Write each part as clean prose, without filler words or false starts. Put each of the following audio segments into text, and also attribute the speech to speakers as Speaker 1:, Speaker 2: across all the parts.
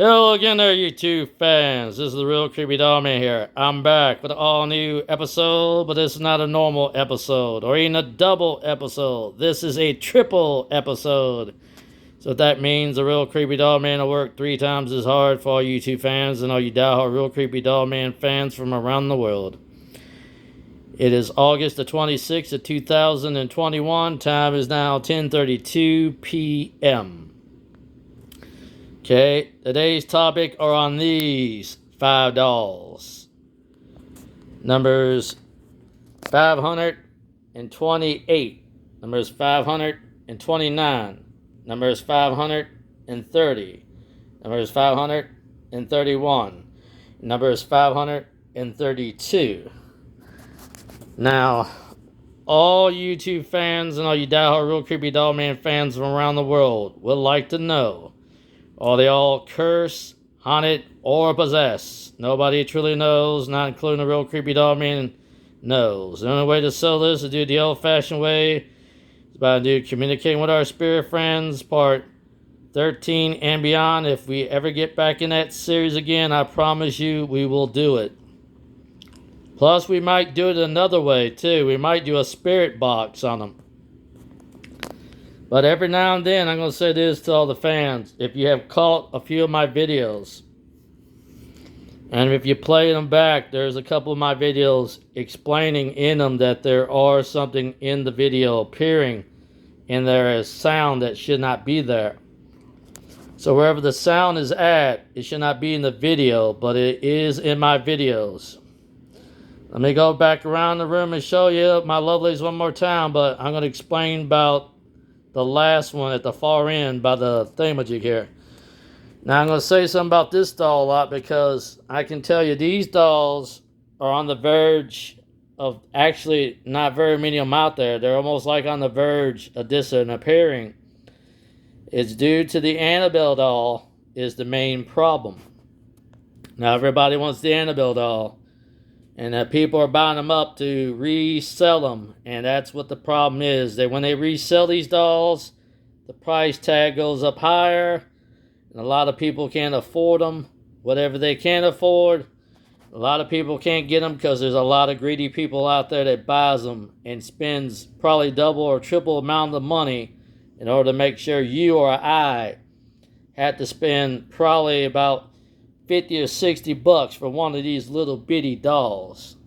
Speaker 1: Hello again there, YouTube fans. This is the Real Creepy Doll Man here. I'm back with an all-new episode, but it's not a normal episode or even a double episode. This is a triple episode. So that means the Real Creepy Doll Man will work 3 times as hard for all YouTube fans and all you diehard Real Creepy Doll Man fans from around the world. It is August the 26th of 2021. Time is now 10:32 p.m. Okay, today's topic are on these 5 dolls. Numbers 528, numbers 529, numbers 530, numbers 531, numbers 532. Now, all YouTube fans and all you diehard Real Creepy Doll Man fans from around the world would like to know, are they all cursed, haunted, or possessed? Nobody truly knows, not including the Real Creepy Doll Man knows. The only way to sell this is to do the old-fashioned way. It's about to do communicating with our spirit friends, part 13 and beyond. If we ever get back in that series again, I promise you we will do it. Plus, we might do it another way, too. We might do a spirit box on them. But every now and then, I'm going to say this to all the fans. If you have caught a few of my videos, and if you play them back, there's a couple of my videos explaining in them that there are something in the video appearing, and there is sound that should not be there. So wherever the sound is at, it should not be in the video, but it is in my videos. Let me go back around the room and show you my lovelies one more time, but I'm going to explain about the last one at the far end by the thingamajig here. Now I'm going to say something about this doll a lot because I can tell you these dolls are on the verge of actually not very many of them out there. They're almost like on the verge of disappearing. It's due to the Annabelle doll is the main problem. Now everybody wants the Annabelle doll. And people are buying them up to resell them. And that's what the problem is. That when they resell these dolls, the price tag goes up higher. And a lot of people can't afford them. Whatever they can afford, a lot of people can't get them because there's a lot of greedy people out there that buys them and spends probably double or triple amount of money in order to make sure you or I had to spend probably about 50 or 60 bucks for one of these little bitty dolls.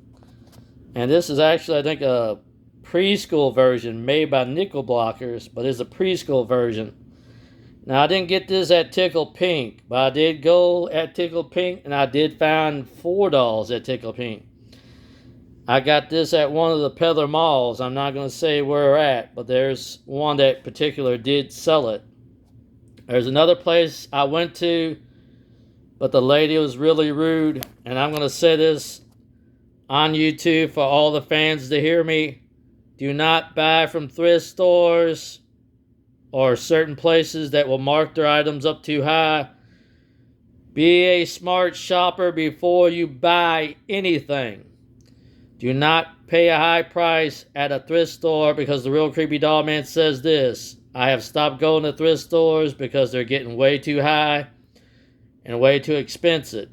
Speaker 1: And this is actually, I think, a preschool version made by Nickel Blockers, but it's a preschool version. Now, I didn't get this at Tickle Pink, but I did go at Tickle Pink, and I did find 4 dolls at Tickle Pink. I got this at one of the peddler malls. I'm not going to say where we're at, but there's one that particular did sell it. There's another place I went to, but the lady was really rude, and I'm going to say this on YouTube for all the fans to hear me. Do not buy from thrift stores or certain places that will mark their items up too high. Be a smart shopper before you buy anything. Do not pay a high price at a thrift store because the Real Creepy Doll Man says this. I have stopped going to thrift stores because they're getting way too high and way too expensive.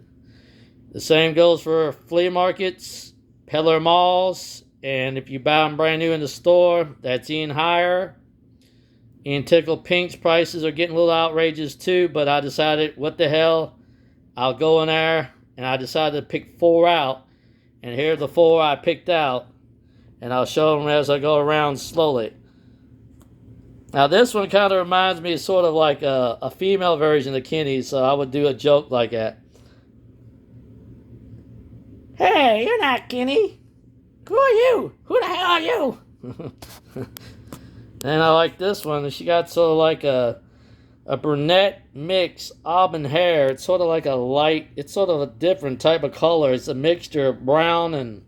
Speaker 1: The same goes for flea markets, peddler malls, and if you buy them brand new in the store, that's even higher. And Tickle Pink's prices are getting a little outrageous too, but I decided, what the hell, I'll go in there, and I decided to pick 4 out, and here are the 4 I picked out, and I'll show them as I go around slowly. Now this one kind of reminds me sort of like a female version of Kenny, so I would do a joke like that. Hey, you're not Kenny. Who are you? Who the hell are you? And I like this one. She got sort of like a brunette mix auburn hair. It's sort of like a light, it's sort of a different type of color. It's a mixture of brown and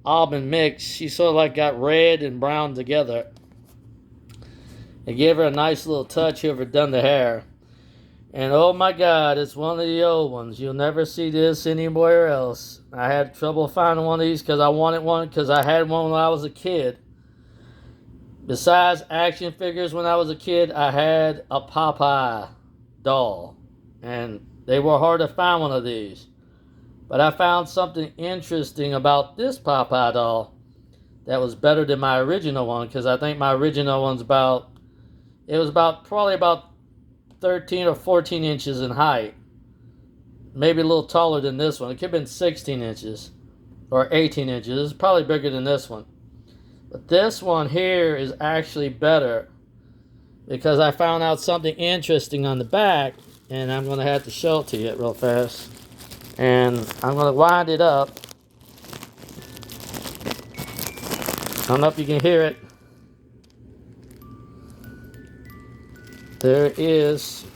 Speaker 1: auburn mix. She sort of like got red and brown together. They gave her a nice little touch whoever done the hair. And oh my God, it's one of the old ones. You'll never see this anywhere else. I had trouble finding one of these because I wanted one because I had one when I was a kid. Besides action figures when I was a kid, I had a Popeye doll. And They were hard to find one of these. But I found something interesting about this Popeye doll that was better than my original one, because I think my original one's probably about 13 or 14 inches in height. Maybe a little taller than this one. It could have been 16 inches or 18 inches. It's probably bigger than this one. But this one here is actually better because I found out something interesting on the back, and I'm going to have to show it to you real fast. And I'm going to wind it up. I don't know if you can hear it. There it is.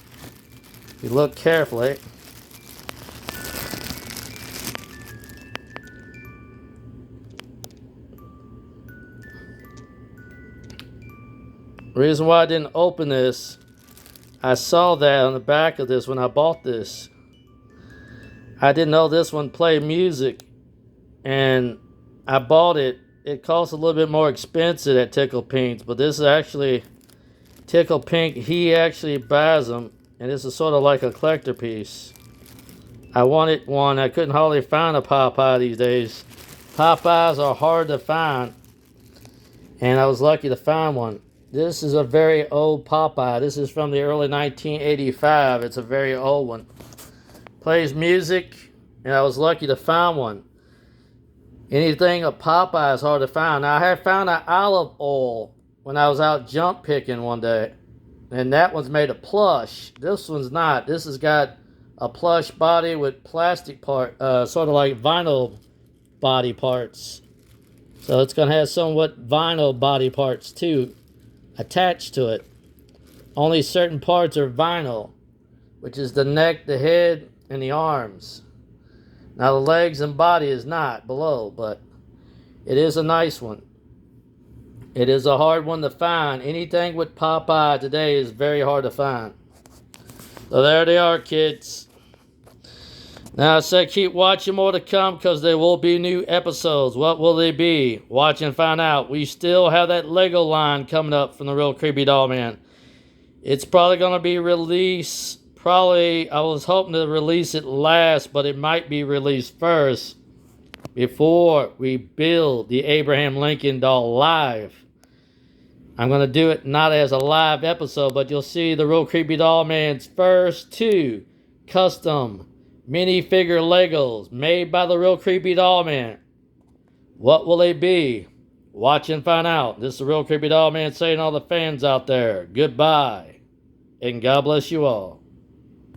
Speaker 1: If you look carefully. The reason why I didn't open this, I saw that on the back of this when I bought this. I didn't know this one played music, and I bought it. It costs a little bit more expensive at Tickle Pink's, but this is actually Tickle Pink. He actually buys them, and this is sort of like a collector piece. I wanted one. I couldn't hardly find a Popeye these days. Popeyes are hard to find, and I was lucky to find one. This is a very old Popeye. This is from the early 1985. It's a very old one. Plays music, and I was lucky to find one. Anything a Popeye is hard to find. Now, I had found an olive oil when I was out jump picking one day, and that one's made of plush. This one's not. This has got a plush body with plastic part, sort of like vinyl body parts. So it's going to have somewhat vinyl body parts too attached to it. Only certain parts are vinyl, which is the neck, the head, and the arms. Now the legs and body is not below, but it is a nice one. It is a hard one to find. Anything with Popeye today is very hard to find. So there they are, kids. Now I said keep watching, more to come, because there will be new episodes. What will they be? Watch and find out. We still have that Lego line coming up from the Real Creepy Doll Man. It's probably going to be released. I was hoping to release it last, but it might be released first before we build the Abraham Lincoln doll live. I'm going to do it not as a live episode, but you'll see the Real Creepy Doll Man's first 2 custom minifigure Legos made by the Real Creepy Doll Man. What will they be? Watch and find out. This is the Real Creepy Doll Man saying to all the fans out there, goodbye, and God bless you all.